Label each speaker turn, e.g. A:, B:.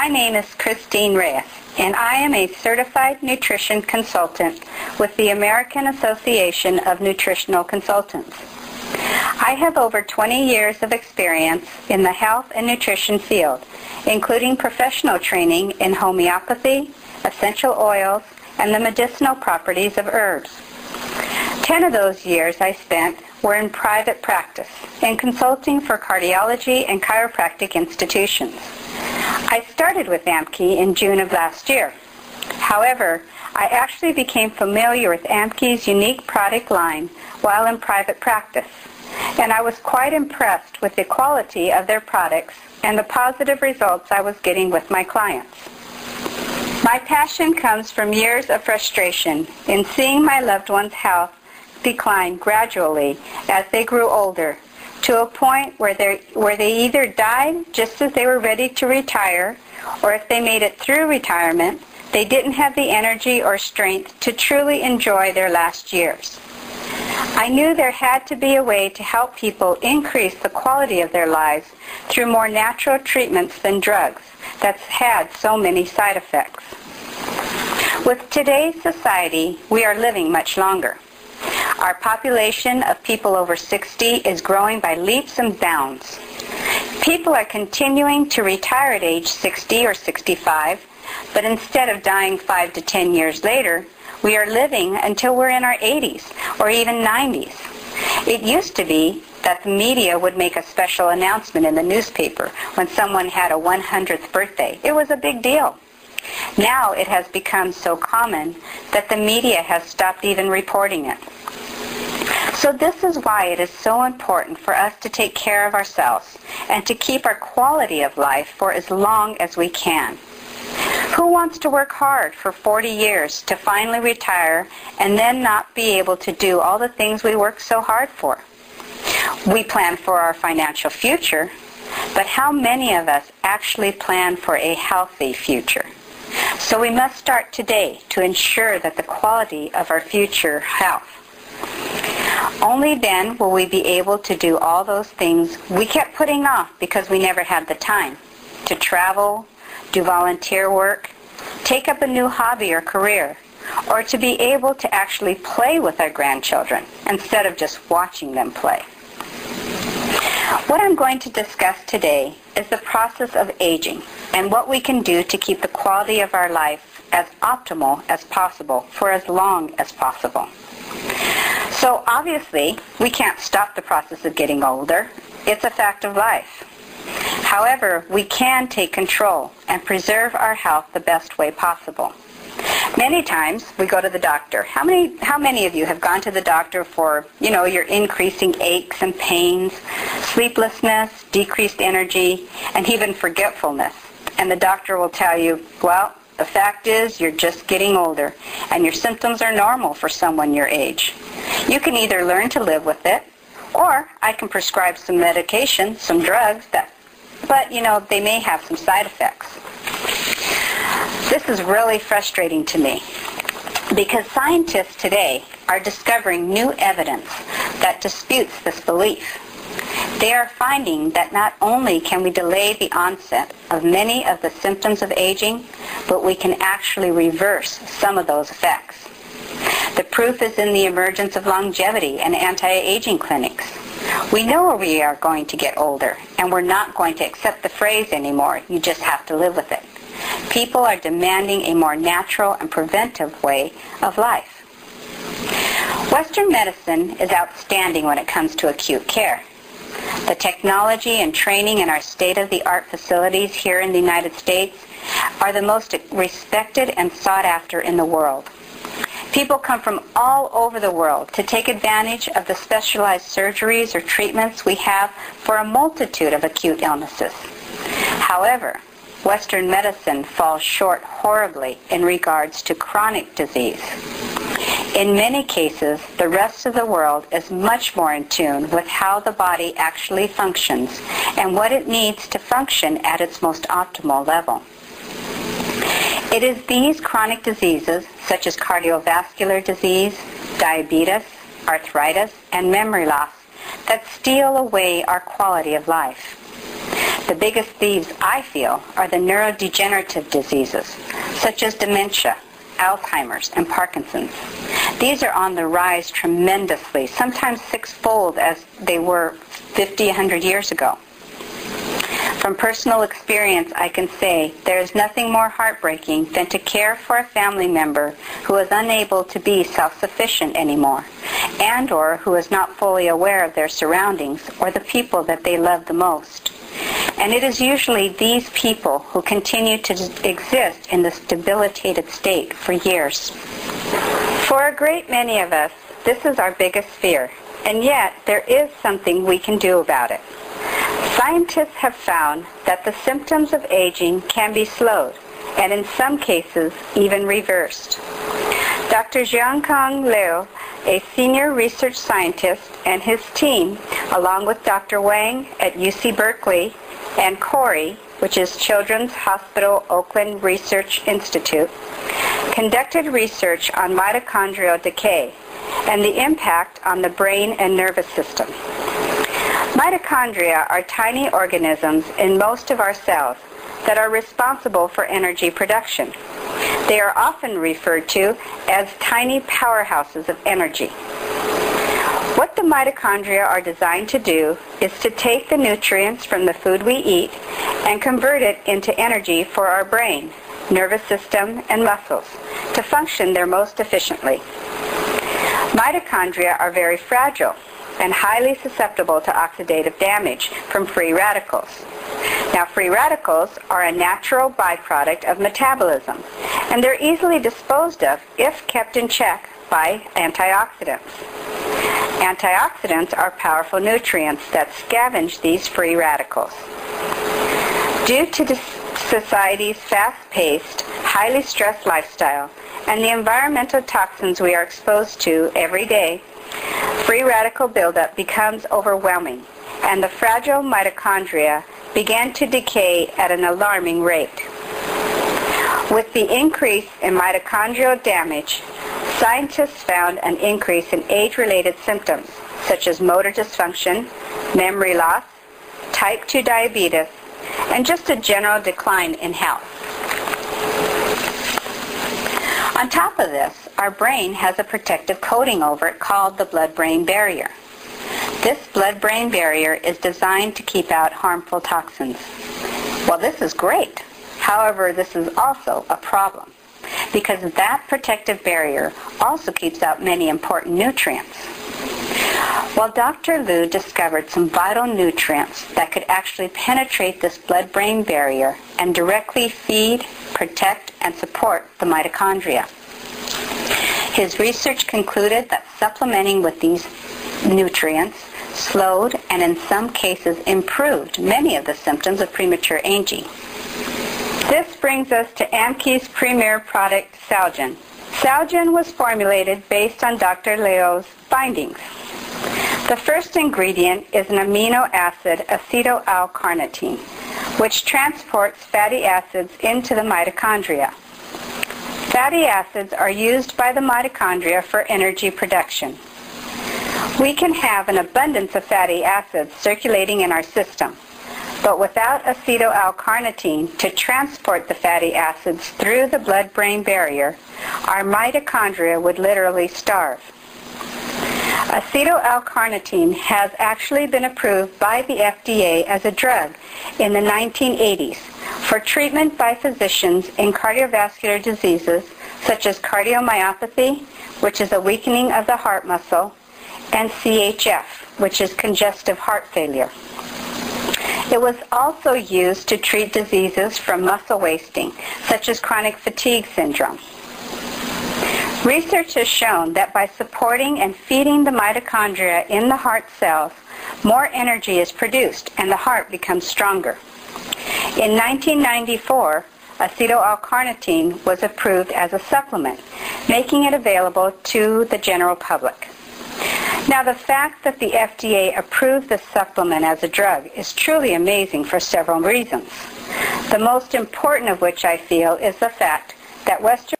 A: My name is Christine Reyes, and I am a certified nutrition consultant with the American Association of Nutritional Consultants. I have over 20 years of experience in the health and nutrition field, including professional training in homeopathy, essential oils, and the medicinal properties of herbs. 10 of those years I spent were in private practice and consulting for cardiology and chiropractic institutions. I started with Amkey in June of last year. However, I actually became familiar with Amkey's unique product line while in private practice, and I was quite impressed with the quality of their products and the positive results I was getting with my clients. My passion comes from years of frustration in seeing my loved ones' health decline gradually as they grew older, to a point where they either died just as they were ready to retire, or if they made it through retirement, they didn't have the energy or strength to truly enjoy their last years. I knew there had to be a way to help people increase the quality of their lives through more natural treatments than drugs that's had so many side effects. With today's society, we are living much longer. Our population of people over 60 is growing by leaps and bounds. People are continuing to retire at age 60 or 65, but instead of dying 5 to 10 years later, we are living until we're in our 80s or even 90s. It used to be that the media would make a special announcement in the newspaper when someone had a 100th birthday. It was a big deal. Now it has become so common that the media has stopped even reporting it. So this is why it is so important for us to take care of ourselves and to keep our quality of life for as long as we can. Who wants to work hard for 40 years to finally retire and then not be able to do all the things we work so hard for? We plan for our financial future, but how many of us actually plan for a healthy future? So we must start today to ensure that the quality of our future health. Only then will we be able to do all those things we kept putting off because we never had the time to travel, do volunteer work, take up a new hobby or career, or to be able to actually play with our grandchildren instead of just watching them play. What I'm going to discuss today is the process of aging and what we can do to keep the quality of our life as optimal as possible for as long as possible. So obviously, we can't stop the process of getting older. It's a fact of life. However, we can take control and preserve our health the best way possible. Many times we go to the doctor. How many of you have gone to the doctor for, your increasing aches and pains, sleeplessness, decreased energy, and even forgetfulness? And the doctor will tell you, well, the fact is you're just getting older and your symptoms are normal for someone your age. You can either learn to live with it, or I can prescribe some medication, some drugs, but they may have some side effects. This is really frustrating to me because scientists today are discovering new evidence that disputes this belief. They are finding that not only can we delay the onset of many of the symptoms of aging, but we can actually reverse some of those effects. The proof is in the emergence of longevity and anti-aging clinics. We know we are going to get older, and we're not going to accept the phrase anymore, you just have to live with it. People are demanding a more natural and preventive way of life. Western medicine is outstanding when it comes to acute care. The technology and training in our state-of-the-art facilities here in the United States are the most respected and sought after in the world. People come from all over the world to take advantage of the specialized surgeries or treatments we have for a multitude of acute illnesses. However, Western medicine falls short horribly in regards to chronic disease. In many cases, the rest of the world is much more in tune with how the body actually functions and what it needs to function at its most optimal level. It is these chronic diseases, such as cardiovascular disease, diabetes, arthritis, and memory loss, that steal away our quality of life. the biggest thieves, I feel, are the neurodegenerative diseases, such as dementia, Alzheimer's, and Parkinson's. These are on the rise tremendously, sometimes sixfold as they were 50, 100 years ago. From personal experience, I can say there is nothing more heartbreaking than to care for a family member who is unable to be self-sufficient anymore, and or who is not fully aware of their surroundings or the people that they love the most. And it is usually these people who continue to exist in this debilitated state for years. For a great many of us, this is our biggest fear, and yet there is something we can do about it. Scientists have found that the symptoms of aging can be slowed, and in some cases, even reversed. Dr. Liu, a senior research scientist, and his team, along with Dr. Wang at UC Berkeley and Corey, which is Children's Hospital Oakland Research Institute, conducted research on mitochondrial decay and the impact on the brain and nervous system. Mitochondria are tiny organisms in most of our cells that are responsible for energy production. They are often referred to as tiny powerhouses of energy. What the mitochondria are designed to do is to take the nutrients from the food we eat and convert it into energy for our brain, nervous system, and muscles to function their most efficiently. Mitochondria are very fragile and highly susceptible to oxidative damage from free radicals. Now, free radicals are a natural byproduct of metabolism, and they're easily disposed of if kept in check by antioxidants. Antioxidants are powerful nutrients that scavenge these free radicals. Due to the society's fast-paced, highly stressed lifestyle and the environmental toxins we are exposed to every day, free radical buildup becomes overwhelming, and the fragile mitochondria began to decay at an alarming rate. With the increase in mitochondrial damage, scientists found an increase in age-related symptoms such as motor dysfunction, memory loss, type 2 diabetes, and just a general decline in health. On top of this, our brain has a protective coating over it called the blood-brain barrier. This blood-brain barrier is designed to keep out harmful toxins. Well, this is great. However, this is also a problem because that protective barrier also keeps out many important nutrients. Well, Dr. Liu discovered some vital nutrients that could actually penetrate this blood-brain barrier and directly feed, protect, and support the mitochondria. His research concluded that supplementing with these nutrients slowed and in some cases improved many of the symptoms of premature aging. This brings us to Amkey's premier product, Cellgen. Cellgen was formulated based on Dr. Liu's findings. The first ingredient is an amino acid, acetyl-L-carnitine, which transports fatty acids into the mitochondria. Fatty acids are used by the mitochondria for energy production. We can have an abundance of fatty acids circulating in our system, but without acetyl-L-carnitine to transport the fatty acids through the blood-brain barrier, our mitochondria would literally starve. Acetyl-L-carnitine has actually been approved by the FDA as a drug in the 1980s for treatment by physicians in cardiovascular diseases such as cardiomyopathy, which is a weakening of the heart muscle, and CHF, which is congestive heart failure. It was also used to treat diseases from muscle wasting, such as chronic fatigue syndrome. Research has shown that by supporting and feeding the mitochondria in the heart cells, more energy is produced and the heart becomes stronger. In 1994, acetyl-L-carnitine was approved as a supplement, making it available to the general public. Now, the fact that the FDA approved this supplement as a drug is truly amazing for several reasons. The most important of which I feel is the fact that Western